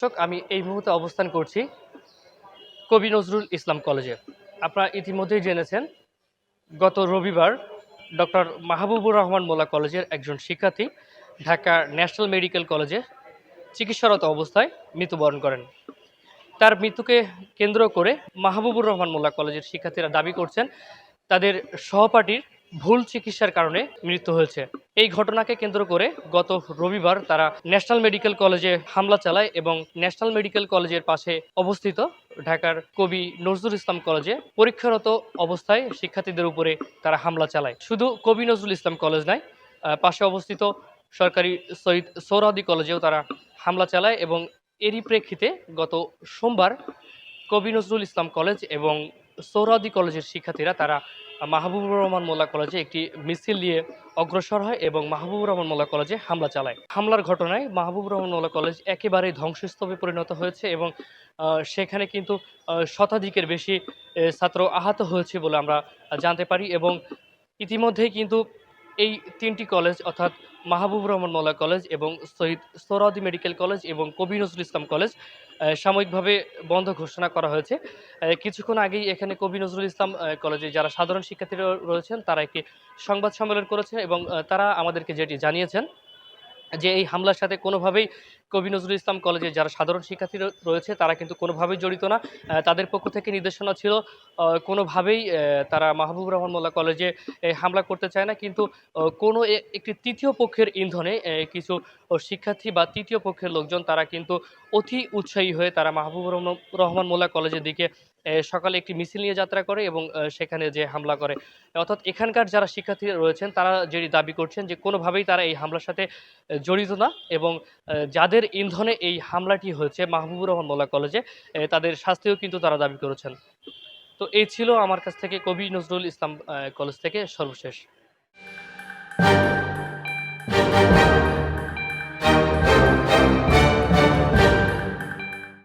দর্শক, আমি এই মুহূর্তে অবস্থান করছি কবি নজরুল ইসলাম কলেজে। আপনারা ইতিমধ্যেই জেনেছেন, গত রবিবার ডক্টর মাহবুবুর রহমান মোল্লা কলেজের একজন শিক্ষার্থী ঢাকা ন্যাশনাল মেডিকেল কলেজে চিকিৎসারত অবস্থায় মৃত্যুবরণ করেন। তার মৃত্যুকে কেন্দ্র করে মাহবুবুর রহমান মোল্লা কলেজের শিক্ষার্থীরা দাবি করছেন তাদের সহপাঠীর ভুল চিকিৎসার কারণে মৃত্যু হয়েছে। এই ঘটনাকে কেন্দ্র করে গত রবিবার তারা ন্যাশনাল মেডিকেল কলেজে হামলা চালায় এবং ন্যাশনাল মেডিকেল কলেজের পাশে অবস্থিত ঢাকার কবি নজরুল ইসলাম কলেজে পরীক্ষারত অবস্থায় শিক্ষার্থীদের উপরে তারা হামলা চালায়। শুধু কবি নজরুল ইসলাম কলেজ নয়, পাশে অবস্থিত সরকারি শহীদ সোহরাওয়ার্দী কলেজেও তারা হামলা চালায় এবং এরই প্রেক্ষিতে গত সোমবার কবি নজরুল ইসলাম কলেজ এবং সোহরাওয়ার্দী কলেজের শিক্ষার্থীরা তারা মাহবুবুর রহমান মোল্লা কলেজে একটি মিছিল নিয়ে অগ্রসর হয় এবং মাহবুবুর রহমান মোল্লা কলেজে হামলা চালায়। হামলার ঘটনায় মাহবুবুর রহমান মোল্লা কলেজ একেবারেই ধ্বংসস্তূপে পরিণত হয়েছে এবং সেখানে কিন্তু শতাধিকের বেশি ছাত্র আহত হয়েছে বলে আমরা জানতে পারি এবং ইতিমধ্যেই কিন্তু এই তিনটি কলেজ অর্থাৎ মাহবুবুর রহমান মোল্লা কলেজ এবং শহীদ সোহরাওয়ার্দী মেডিকেল কলেজ এবং কবি নজরুল ইসলাম কলেজ সাময়িকভাবে বন্ধ ঘোষণা করা হয়েছে। কিছুক্ষণ আগেই এখানে কবি নজরুল ইসলাম কলেজে যারা সাধারণ শিক্ষার্থীরা রয়েছেন তারা একটি সংবাদ সম্মেলন করেছেন এবং তারা আমাদেরকে যেটি জানিয়েছেন যে এই হামলার সাথে কোনোভাবেই কবি নজরুল ইসলাম কলেজে যারা সাধারণ শিক্ষার্থী রয়েছে তারা কিন্তু কোনোভাবেই জড়িত না। তাদের পক্ষ থেকে নির্দেশনা ছিল কোনোভাবেই তারা মাহবুবুর রহমান মোল্লা কলেজে হামলা করতে চায় না, কিন্তু কোনো একটি তৃতীয় পক্ষের ইন্ধনে কিছু শিক্ষার্থী বা তৃতীয় পক্ষের লোকজন তারা কিন্তু অতি উৎসাহী হয়ে তারা মাহবুবুর রহমান মোল্লা কলেজের দিকে সকালে একটি মিছিল নিয়ে যাত্রা করে এবং সেখানে যে হামলা করে। অর্থাৎ এখানকার যারা শিক্ষার্থীরা রয়েছেন তারা যেটি দাবি করছেন যে কোনোভাবেই তারা এই হামলার সাথে জড়িত না এবং যাদের ইন্ধনে এই হামলাটি হয়েছে মাহবুবুর রহমান মোল্লা কলেজে তাদের শাস্তিও কিন্তু তারা দাবি করেছেন। তো এই ছিল আমার কাছ থেকে কবি নজরুল ইসলাম কলেজ থেকে সর্বশেষ।